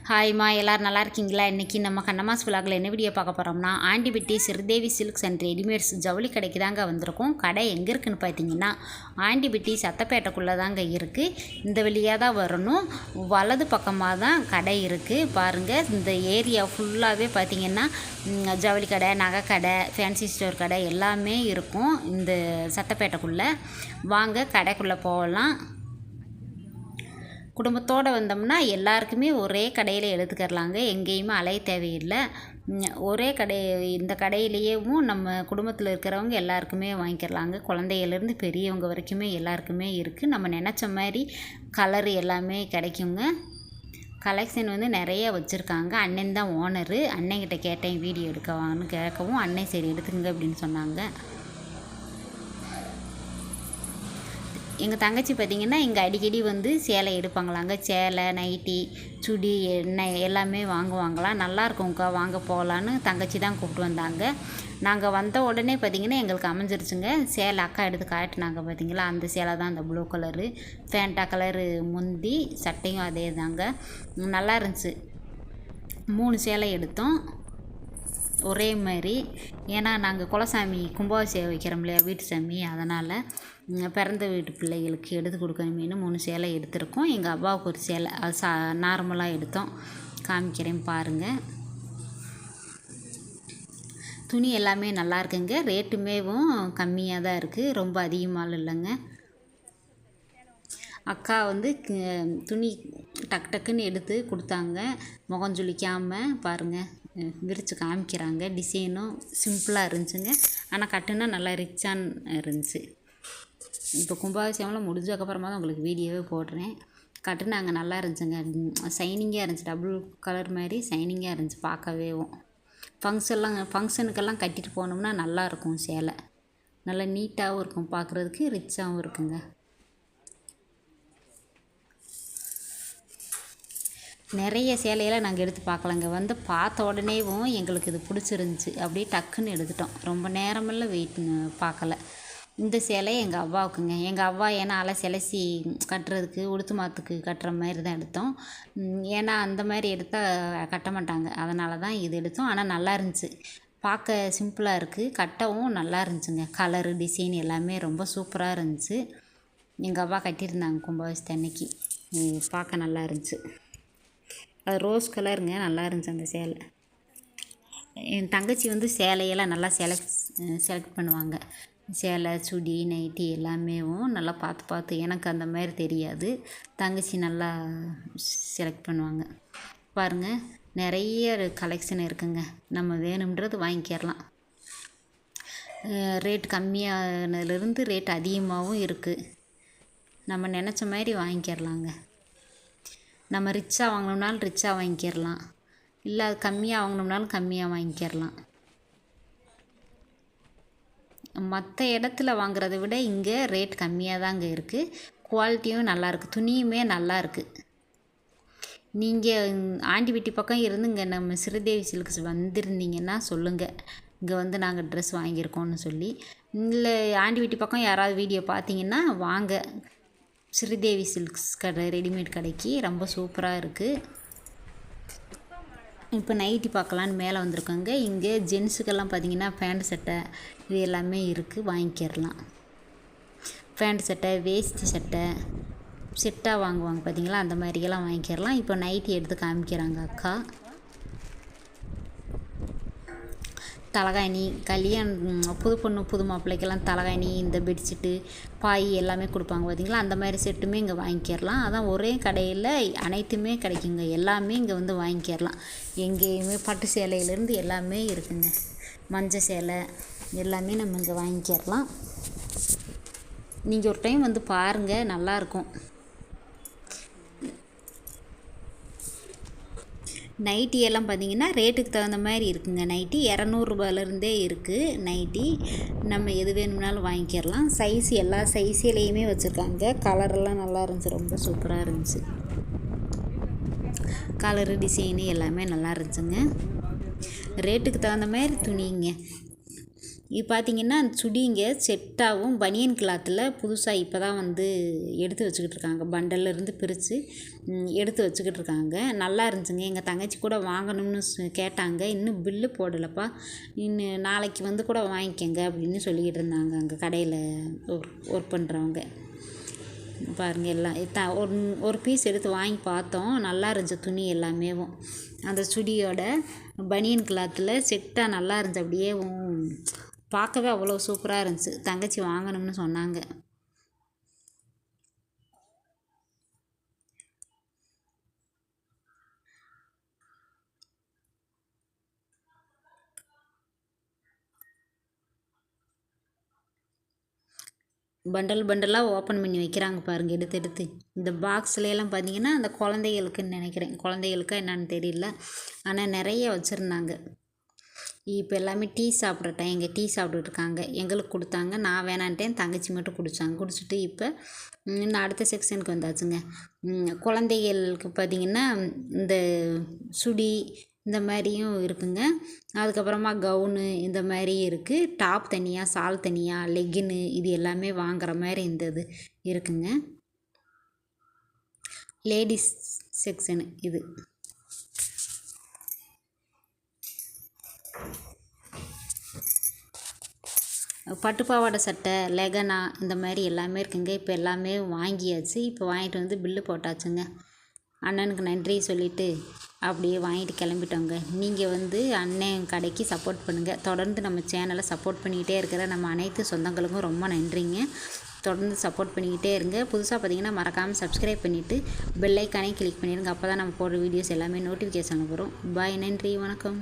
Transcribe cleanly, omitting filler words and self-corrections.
ஹாய்மா, எல்லோரும் நல்லா இருக்கீங்களா? இன்றைக்கி நம்ம கண்ணம்மாஸ் விலாகில் என்ன வீடியோ பார்க்க போகிறோம்னா, Andipatti Sridevi silks and readymades ஜவுளி கடைக்கு தாங்க வந்திருக்கோம். கடை எங்கே இருக்குதுன்னு பார்த்தீங்கன்னா, ஆண்டிபட்டி சத்தப்பேட்டைக்குள்ளே தாங்க இருக்குது. இந்த வழியாக தான் வரணும். வலது பக்கமாக தான் கடை இருக்குது. பாருங்கள், இந்த ஏரியா ஃபுல்லாகவே பார்த்திங்கன்னா ஜவுளி கடை, நகை கடை, ஃபேன்சி ஸ்டோர் கடை எல்லாமே இருக்கும். இந்த சத்தப்பேட்டைக்குள்ளே வாங்க, கடைக்குள்ளே போகலாம். குடும்பத்தோடு வந்தோம்னா எல்லாருக்குமே ஒரே கடையில் எடுத்துக்கிறலாங்க. எங்கேயுமே அலைய தேவையில்லை. ஒரே கடை, இந்த கடையிலேயும் நம்ம குடும்பத்தில் இருக்கிறவங்க எல்லாருக்குமே வாங்கிக்கிறலாங்க. குழந்தையிலேருந்து பெரியவங்க வரைக்குமே எல்லாருக்குமே இருக்குது. நம்ம நினச்ச மாதிரி கலர் எல்லாமே கிடைக்குங்க. கலெக்ஷன் வந்து நிறைய வச்சுருக்காங்க. அண்ணன் தான் ஓனரு. அண்ணன்கிட்ட கேட்டேன் வீடியோ எடுக்கவான்னு கேட்கவும், அண்ணன் சரி எடுத்துங்க அப்படின்னு சொன்னாங்க. எங்கள் தங்கச்சி பார்த்திங்கன்னா இங்கே அடிக்கடி வந்து சேலை எடுப்பாங்களாங்க. சேலை, நைட்டி, சுடி, எண்ணெய் எல்லாமே வாங்குவாங்களாம். நல்லாயிருக்கும்க்கா, வாங்க போகலான்னு தங்கச்சி தான் கூப்பிட்டு வந்தாங்க. நாங்கள் வந்த உடனே பார்த்திங்கன்னா எங்களுக்கு அமைஞ்சிருச்சுங்க. சேலை அக்கா எடுத்து காட்டினாங்க பார்த்திங்களா, அந்த சேலை தான் அந்த ப்ளூ கலரு, ஃபேண்டா கலரு முந்தி, சட்டையும் அதே தாங்க. நல்லா இருந்துச்சு. 3 சேலை எடுத்தோம் ஒரே மாதிரி. ஏன்னா நாங்கள் குலசாமி கும்பாபிஷேகம் வைக்கிறோம் இல்லையா, வீட்டு சாமி, அதனால் பிறந்த வீட்டு பிள்ளைகளுக்கு எடுத்து கொடுக்கணுமேனு 3 சேலை எடுத்திருக்கோம். எங்கள் அப்பாவுக்கு ஒரு சேலை, அது நார்மலாக எடுத்தோம். காமிக்கிறேன் பாருங்கள். துணி எல்லாமே நல்லா இருக்குங்க. ரேட்டுமேவும் கம்மியாக தான் இருக்குது, ரொம்ப அதிகமாக இல்லைங்க. அக்கா வந்து துணி டக்கு டக்குன்னு எடுத்து கொடுத்தாங்க. முகம் சுளிக்காமல் பாருங்கள், விரித்து காமிக்கிறாங்க. டிசைனும் சிம்பிளாக இருந்துச்சுங்க, ஆனால் கட்டுனா நல்லா ரிச்சாக இருந்துச்சு. இப்போ கும்பாபிஷேகம்லாம் முடிஞ்சதுக்கப்புறமா தான் உங்களுக்கு வீடியோவே போடுறேன். கட்டுனாங்க, நல்லா இருந்துச்சுங்க. சைனிங்காக இருந்துச்சு, டபுள் கலர் மாதிரி சைனிங்காக இருந்துச்சு பார்க்கவேவும். ஃபங்க்ஷனுக்கெல்லாம் கட்டிட்டு போனோம்னா நல்லாயிருக்கும். சேலை நல்லா நீட்டாகவும் இருக்கும், பார்க்குறதுக்கு ரிச்சாகவும் இருக்குங்க. நிறைய சேலையெல்லாம் நாங்கள் எடுத்து பார்க்கலாங்க. வந்து பார்த்த உடனேவும் எங்களுக்கு இது பிடிச்சிருந்துச்சி. அப்படியே டக்குன்னு எடுத்துட்டோம். ரொம்ப நேரமெல்லாம் வெயிட் பார்க்கல. இந்த சேலை எங்கள் அவ்வாவுக்குங்க. எங்கள் அவ்வா ஏன்னா அலை செலசி கட்டுறதுக்கு, உடுத்து மாற்றுக்கு கட்டுற மாதிரி தான் எடுத்தோம். ஏன்னா அந்த மாதிரி எடுத்தால் கட்ட மாட்டாங்க, அதனால தான் இது எடுத்தோம். ஆனால் நல்லா இருந்துச்சு, பார்க்க சிம்பிளாக இருக்குது, கட்டவும் நல்லா இருந்துச்சுங்க. கலரு, டிசைன் எல்லாமே ரொம்ப சூப்பராக இருந்துச்சு. எங்கள் அவ்வா கட்டியிருந்தாங்க கும்பாபிஷேகத்து அன்னைக்கு. பார்க்க நல்லா இருந்துச்சு. அது ரோஸ் கலருங்க, நல்லா இருந்துச்சு அந்த சேலை. என் தங்கச்சி வந்து சேலையெல்லாம் நல்லா செலக்ட் பண்ணுவாங்க. சேலை, சுடி, நைட்டி எல்லாமேவும் நல்லா பார்த்து எனக்கு அந்த மாதிரி தெரியாது. தங்கச்சி நல்லா செலக்ட் பண்ணுவாங்க. பாருங்கள், நிறைய கலெக்ஷன் இருக்குங்க. நம்ம வேணுன்றது வாங்கிக்கிறலாம். ரேட் கம்மியானதுலேருந்து ரேட் அதிகமாகவும் இருக்குது. நம்ம நினச்ச மாதிரி வாங்கிக்கிறலாங்க. நம்ம ரிச்சாக வாங்கினோம்னாலும் ரிச்சாக வாங்கிக்கிறலாம், இல்லை அது கம்மியாக வாங்கினோம்னாலும் கம்மியாக வாங்கிக்கிறலாம். மற்ற இடத்துல வாங்குறத விட இங்கே ரேட் கம்மியாக தாங்க இருக்குது. குவாலிட்டியும் நல்லாயிருக்கு, துணியுமே நல்லா இருக்குது. நீங்கள் ஆண்டிபட்டி பக்கம் இருந்து இங்கே நம்ம ஸ்ரீதேவி சில்க்ஸ் வந்திருந்தீங்கன்னா சொல்லுங்கள், இங்கே வந்து நாங்கள் ட்ரெஸ் வாங்கியிருக்கோன்னு சொல்லி. இல்லை ஆண்டிபட்டி பக்கம் யாராவது வீடியோ பார்த்தீங்கன்னா வாங்க, ஸ்ரீதேவி சில்க்ஸ் கடை, ரெடிமேட் கடைக்கு ரொம்ப சூப்பராக இருக்குது. இப்போ நைட்டி பார்க்கலான்னு மேலே வந்திருக்கோங்க. இங்கே ஜென்ஸுக்கெல்லாம் பார்த்திங்கன்னா பேண்ட் சட்டை இது எல்லாமே இருக்குது, வாங்கிக்கிறலாம். பேண்ட் சட்டை, வேஷ்டி சட்டை செட்டாக வாங்குவாங்க பார்த்திங்களா, அந்த மாதிரியெல்லாம் வாங்கிக்கிறலாம். இப்போ நைட்டி எடுத்து காமிக்கிறாங்க அக்கா. தலகாணி, கல்யாணம் புது பொண்ணு புது மாப்பிள்ளைக்கெல்லாம் தலகாணி, இந்த பெட்ஷீட்டு, பாய் எல்லாமே கொடுப்பாங்க பார்த்திங்களா, அந்த மாதிரி செட்டுமே இங்கே வாங்கிக்கிறலாம். அதான் ஒரே கடையில் அனைத்துமே கிடைக்குங்க. எல்லாமே இங்கே வந்து வாங்கிக்கிறலாம். எங்கேயுமே பட்டு சேலையிலேருந்து எல்லாமே இருக்குங்க. மஞ்சள் சேலை எல்லாமே நம்ம இங்கே வாங்கிக்கிறலாம். நீங்கள் ஒரு டைம் வந்து பாருங்கள், நல்லாயிருக்கும். நைட்டி எல்லாம் பார்த்திங்கன்னா ரேட்டுக்கு தகுந்த மாதிரி இருக்குங்க. நைட்டி 200 ரூபாயிலேருந்தே இருக்குது. நைட்டி நம்ம எது வேணும்னாலும் வாங்கிக்கிறலாம். சைஸ் எல்லா சைஸ்லேயுமே வச்சுருக்காங்க. கலரெல்லாம் நல்லா இருந்துச்சு, ரொம்ப சூப்பராக இருந்துச்சு. கலரு, டிசைனு எல்லாமே நல்லா இருந்துச்சுங்க. ரேட்டுக்கு தகுந்த மாதிரி துணிங்க. இது பார்த்திங்கன்னா சுடிங்க செட்டாகவும் பனியன் கிளாத்தில் புதுசாக இப்போ தான் வந்து எடுத்து வச்சுக்கிட்டு இருக்காங்க. பண்டல்லேருந்து பிரித்து எடுத்து வச்சுக்கிட்டு இருக்காங்க. நல்லா இருந்துச்சுங்க. எங்கள் தங்கச்சி கூட வாங்கணும்னு கேட்டாங்க. இன்னும் பில்லு போடலைப்பா, இன்னும் நாளைக்கு வந்து கூட வாங்கிக்கங்க அப்படின்னு சொல்லிக்கிட்டு இருந்தாங்க அங்கே கடையில் ஒர்க் பண்ணுறவங்க. பாருங்கள் எல்லாம் ஒரு பீஸ் எடுத்து வாங்கி பார்த்தோம். நல்லா இருந்துச்சு துணி எல்லாமேவும். அந்த சுடியோட பனியன் கிளாத்தில் செட்டாக நல்லா இருந்துச்சு. அப்படியே பார்க்கவே அவ்வளோ சூப்பராக இருந்துச்சு. தங்கச்சி வாங்கணும்னு சொன்னாங்க. பண்டலாக ஓப்பன் பண்ணி வைக்கிறாங்க பாருங்கள், எடுத்து இந்த பாக்ஸ்லாம் பார்த்தீங்கன்னா அந்த குழந்தைகளுக்குன்னு நினைக்கிறேன். குழந்தைகளுக்கா என்னன்னு தெரியல, ஆனால் நிறைய வச்சுருந்தாங்க. இப்போ எல்லாமே டீ சாப்பிட்ற டைம். எங்கள் டீ சாப்பிட்டுட்டு இருக்காங்க. எங்களுக்கு கொடுத்தாங்க, நான் வேணான்ட்டேன். தங்கச்சி மட்டும் குடிச்சிட்டு இப்போ இன்னும் அடுத்த செக்ஷனுக்கு வந்தாச்சுங்க. குழந்தைகளுக்கு பார்த்திங்கன்னா இந்த சுடி இந்த மாதிரியும் இருக்குங்க. அதுக்கப்புறமா கவுனு இந்த மாதிரி இருக்குது. டாப் தனியாக, சால் தனியாக, லெக்கின்னு இது எல்லாமே வாங்குற மாதிரி இந்த இது இருக்குங்க. லேடிஸ் செக்ஷனு இது. பட்டுப்பாவாடை சட்டை, லெகனா இந்த மாதிரி எல்லாமே இருக்குங்க. இப்போ எல்லாமே வாங்கியாச்சு. இப்போ வாங்கிட்டு வந்து பில்லு போட்டாச்சுங்க. அண்ணனுக்கு நன்றி சொல்லிவிட்டு அப்படியே வாங்கிட்டு கிளம்பிட்டோங்க. நீங்கள் வந்து அண்ணன் கடைக்கு சப்போர்ட் பண்ணுங்கள். தொடர்ந்து நம்ம சேனலை சப்போர்ட் பண்ணிக்கிட்டே இருக்கிற நம்ம அனைத்து சொந்தங்களுக்கும் ரொம்ப நன்றிங்க. தொடர்ந்து சப்போர்ட் பண்ணிக்கிட்டே இருங்க. புதுசாக பார்த்தீங்கன்னா மறக்காமல் சப்ஸ்கிரைப் பண்ணிவிட்டு பெல் ஐக்கானே கிளிக் பண்ணிடுங்க. அப்போ தான் நம்ம போடுற வீடியோஸ் எல்லாமே நோட்டிஃபிகேஷன் வரும். பாய், நன்றி, வணக்கம்.